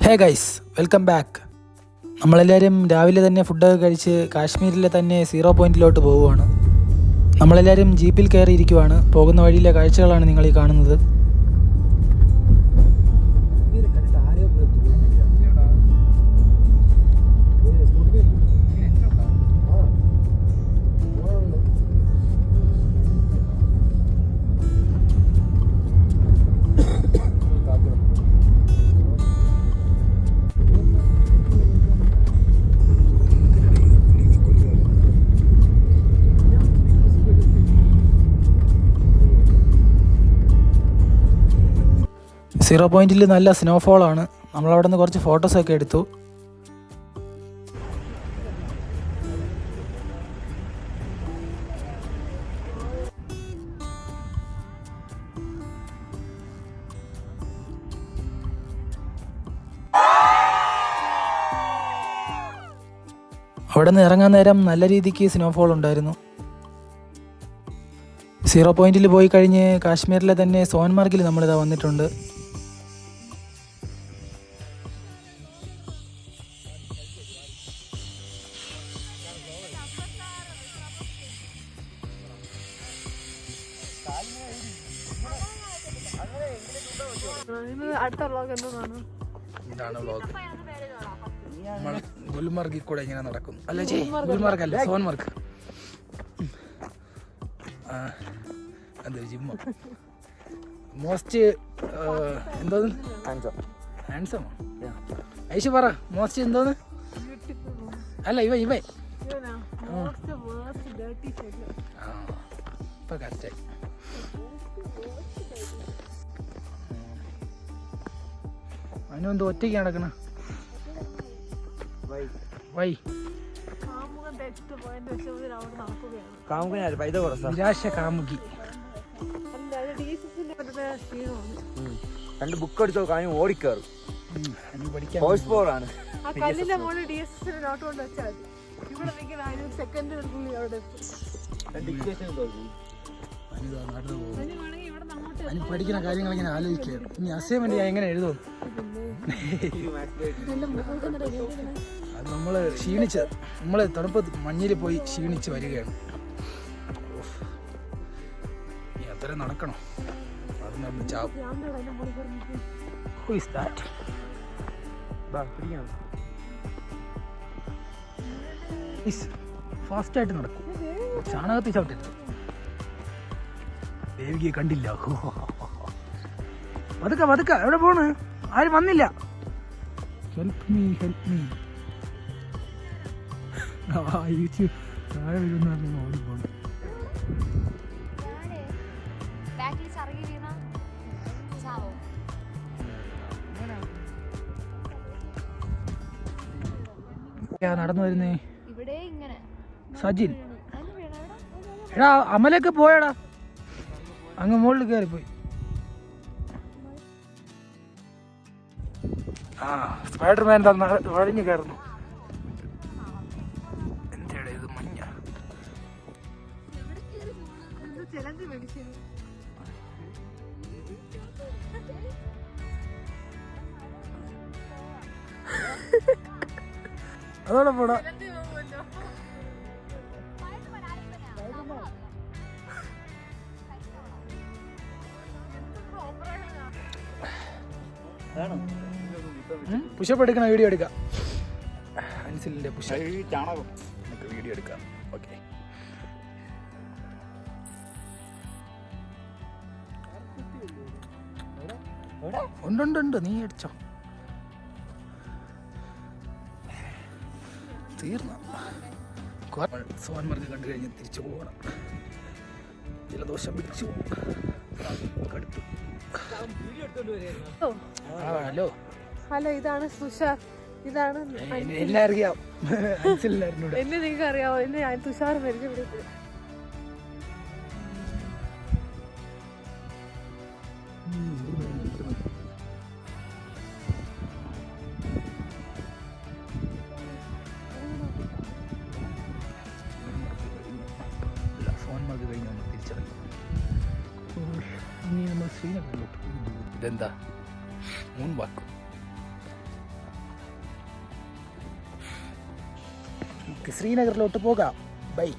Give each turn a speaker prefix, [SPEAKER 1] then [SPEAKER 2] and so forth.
[SPEAKER 1] Hey guys, welcome back. നമ്മളെല്ലാവരും രാവിലെ തന്നെ ഫുഡൊക്കെ കഴിച്ച് കാശ്മീരിലെ തന്നെ 0 പോയിന്റിലോട്ട് പോവുകയാണ്. നമ്മളെല്ലാവരും ജീപ്പിൽ കയറിയിരിക്കുവാണ്. പോകുന്ന വഴിയിലെ കാഴ്ചകളാണ് നിങ്ങൾ ഈ കാണുന്നത്. സീറോ പോയിന്റിൽ നല്ല സ്നോഫോളാണ്. നമ്മളവിടെ നിന്ന് കുറച്ച് ഫോട്ടോസൊക്കെ എടുത്തു. അവിടെ നിന്ന് ഇറങ്ങാൻ നേരം നല്ല രീതിക്ക് സ്നോഫോൾ ഉണ്ടായിരുന്നു. 0 പോയിന്റിൽ പോയി കഴിഞ്ഞ് കാശ്മീരിലെ തന്നെ സോൻമാർഗിൽ നമ്മളിതാ വന്നിട്ടുണ്ട്. ഇതാണ് വ്ലോഗ്. നമ്മൾ ഗുൽമർഗിൽ കൂടെ ഇങ്ങനെ നടക്കുന്നു. അല്ല ഗുൽമർഗ് അല്ല, സോൻമർഗ്. ജിമ്മ മോസ്റ്റ് എന്തോന്ന് ഹാൻഡ്സമോ ഐഷു പറ, മോസ്റ്റ് എന്തോന്ന്? അല്ല ഇവ ഇപ്പൊ കറക്റ്റായി. അതിനെന്ത് ഒറ്റയ്ക്ക് നടക്കണ വൈ നിരാശ കാമുകി.
[SPEAKER 2] രണ്ട് ബുക്ക് അടിച്ചോ കാര്യം ഓടിക്കാറും
[SPEAKER 1] പഠിക്കുന്ന കാര്യങ്ങൾ ഇങ്ങനെ ആലോചിക്കുക. ഇനി അസൈൻമെന്റ് ഞാൻ എങ്ങനെ എഴുതും? അത് നമ്മള് നമ്മള് തണുപ്പ് മഞ്ഞിൽ പോയി ക്ഷീണിച്ച് വരികയാണ്. അത്ര നടക്കണം, അതിനൊന്ന് ചാവും. ഫാസ്റ്റായിട്ട് നടക്കും, ചാണകത്തിൽ ചവിട്ടരുത്. ദേവികയെ കണ്ടില്ല. പതുക്കെ എവിടെ പോണ്? ആരും വന്നില്ല. ഹെൽപ്പ് മീ യൂട്യൂബ് താഴെ വരുന്ന ഓടിപ്പോണ്. നടന്നു വരുന്നേ സജിൻ. എടാ അമലൊക്കെ പോയടാ, അങ്ങ് മുകളിൽ കയറിപ്പോയി. സ്പൈഡർമാൻ വഴിഞ്ഞു കയറുന്നു. എന്താണ് ഇത്? മഞ്ഞ. അതോടെ പോടാ. പുഷപ്പ് എടുക്കണ വീഡിയോ എടുക്കാം. അൻസിലിന്റെ പുഷപ്പ് നമുക്ക് വീഡിയോ എടുക്കാം. ഓക്കെ, ഉണ്ട്. നീ അടിച്ചോ? തീർന്നു. സോൻമർഗ് കണ്ടു കഴിഞ്ഞ് തിരിച്ചു പോകണം. ജലദോഷം പിടിച്ചു.
[SPEAKER 3] ഹലോ, ഇതാണ് തുഷാർ. ഇതാണ്
[SPEAKER 1] എന്നെ അറിയാം.
[SPEAKER 3] എന്നെ നിങ്ങൾക്ക് അറിയാവോ? എന്നെ ഞാൻ തുഷാർ പരിചയപ്പെടുത്തി.
[SPEAKER 1] സോൻമർഗ് കഴിഞ്ഞ് നമ്മൾ തിരിച്ചിറങ്ങി. ഇനി നമ്മൾ ശ്രീനഗറിലോട്ട്. ഇതെന്താ? മൂൺ വാക്ക്. നമുക്ക് ശ്രീനഗറിലോട്ട് പോകാം. ബൈ.